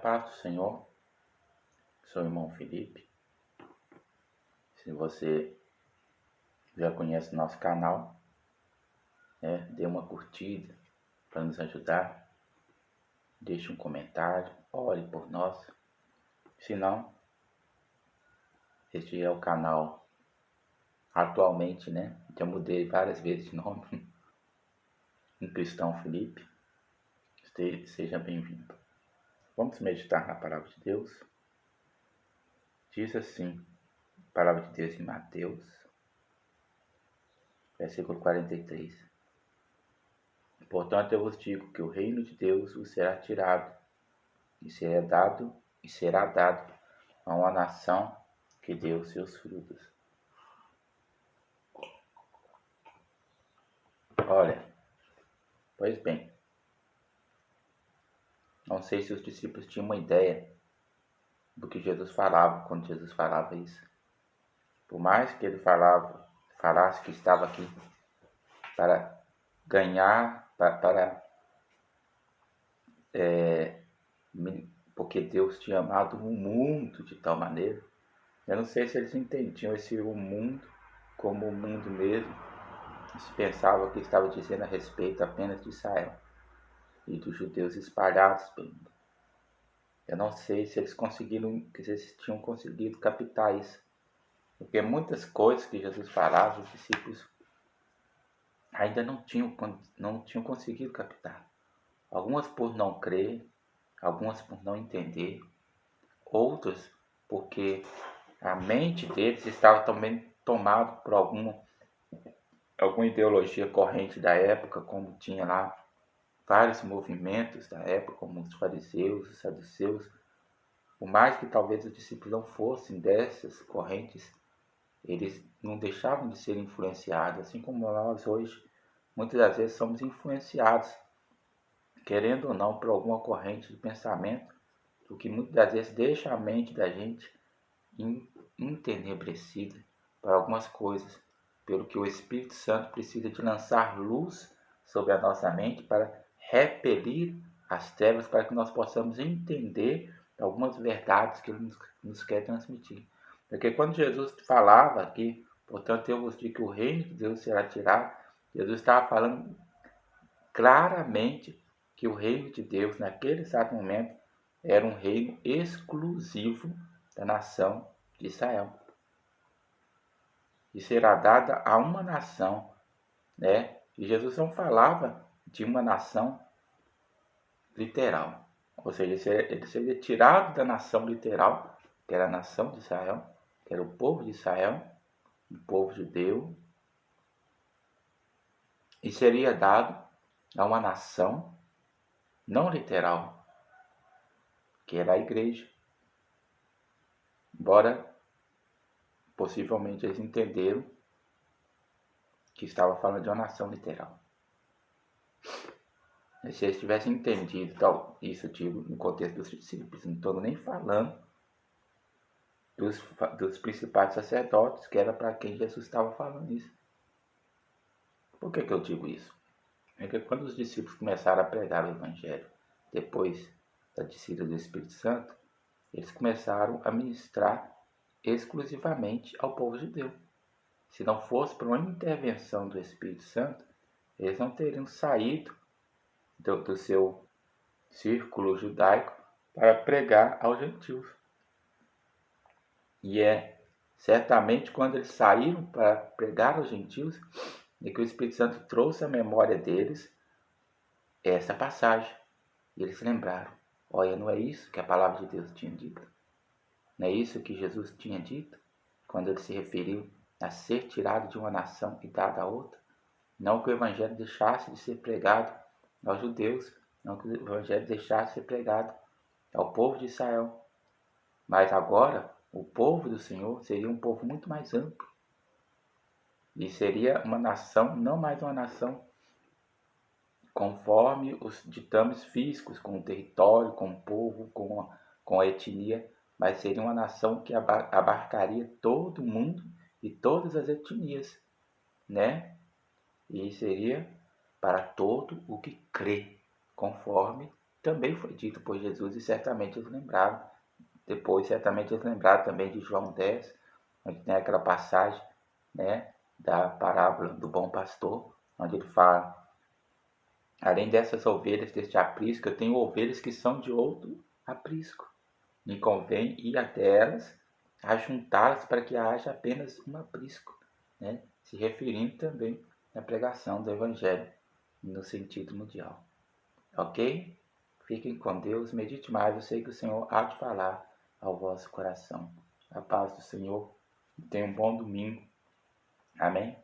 paz do Senhor, sou o irmão Felipe. Se você já conhece o nosso canal, dê uma curtida para nos ajudar, deixe um comentário, ore por nós. Se não, este é o canal atualmente, já mudei várias vezes de nome, um Cristão Felipe. Seja bem-vindo. Vamos meditar na palavra de Deus. Diz assim, a palavra de Deus em Mateus, versículo 43. Portanto, eu vos digo que o reino de Deus vos será tirado e será dado a uma nação que deu seus frutos. Olha, pois bem, não sei se os discípulos tinham uma ideia do que Jesus falava quando Jesus falava isso. Por mais que ele falasse que estava aqui para ganhar, porque Deus tinha amado o mundo de tal maneira. Eu não sei se eles entendiam esse o mundo como o mundo mesmo. Eles pensavam que estava dizendo a respeito apenas de Israel e dos judeus espalhados pelo mundo. Eu não sei se eles tinham conseguido captar isso. Porque muitas coisas que Jesus falava, os discípulos ainda não tinham conseguido captar. Algumas por não crer, algumas por não entender, outras porque a mente deles estava também tomada por alguma ideologia corrente da época, como tinha lá vários movimentos da época, como os fariseus, os saduceus. Por mais que talvez os discípulos não fossem dessas correntes, eles não deixavam de ser influenciados, assim como nós hoje, muitas das vezes somos influenciados, querendo ou não, por alguma corrente de pensamento, o que muitas das vezes deixa a mente da gente entenebrecida para algumas coisas, pelo que o Espírito Santo precisa de lançar luz sobre a nossa mente para repelir as trevas, para que nós possamos entender algumas verdades que ele nos quer transmitir. Porque quando Jesus falava aqui, portanto eu vos digo que o reino de Deus será tirado, Jesus estava falando claramente que o reino de Deus, naquele exato momento, era um reino exclusivo da nação de Israel. E será dada a uma nação, E Jesus não falava de uma nação literal. Ou seja, ele seria tirado da nação literal, que era a nação de Israel, que era o povo de Israel, o povo judeu, e seria dado a uma nação não literal, que era a igreja. Embora possivelmente eles entenderam que estava falando de uma nação literal. E se eles tivessem entendido isso, digo, no contexto dos discípulos, não estou nem falando dos principais sacerdotes, que era para quem Jesus estava falando isso. Por que eu digo isso? É que quando os discípulos começaram a pregar o Evangelho, depois da descida do Espírito Santo, eles começaram a ministrar exclusivamente ao povo judeu. Se não fosse por uma intervenção do Espírito Santo, eles não teriam saído do seu círculo judaico para pregar aos gentios. E é certamente quando eles saíram para pregar aos gentios é que o Espírito Santo trouxe à memória deles essa passagem. E eles lembraram: olha, não é isso que a palavra de Deus tinha dito? Não é isso que Jesus tinha dito quando ele se referiu a ser tirado de uma nação e dado a outra? Não que o Evangelho deixasse de ser pregado aos judeus, não que o Evangelho deixasse de ser pregado ao povo de Israel. Mas agora, o povo do Senhor seria um povo muito mais amplo. E seria uma nação, não mais uma nação conforme os ditames físicos, com o território, com o povo, com a etnia, mas seria uma nação que abarcaria todo o mundo e todas as etnias, E seria para todo o que crê, conforme também foi dito por Jesus e certamente eles lembraram. Depois, certamente eles lembraram também de João 10, onde tem aquela passagem, né, da parábola do bom pastor, onde ele fala: além dessas ovelhas deste aprisco, eu tenho ovelhas que são de outro aprisco. Me convém ir até elas, ajuntá-las para que haja apenas um aprisco, né? Se referindo também à pregação do Evangelho no sentido mundial. Ok? Fiquem com Deus, medite mais, eu sei que o Senhor há de falar ao vosso coração. A paz do Senhor, tenha um bom domingo. Amém?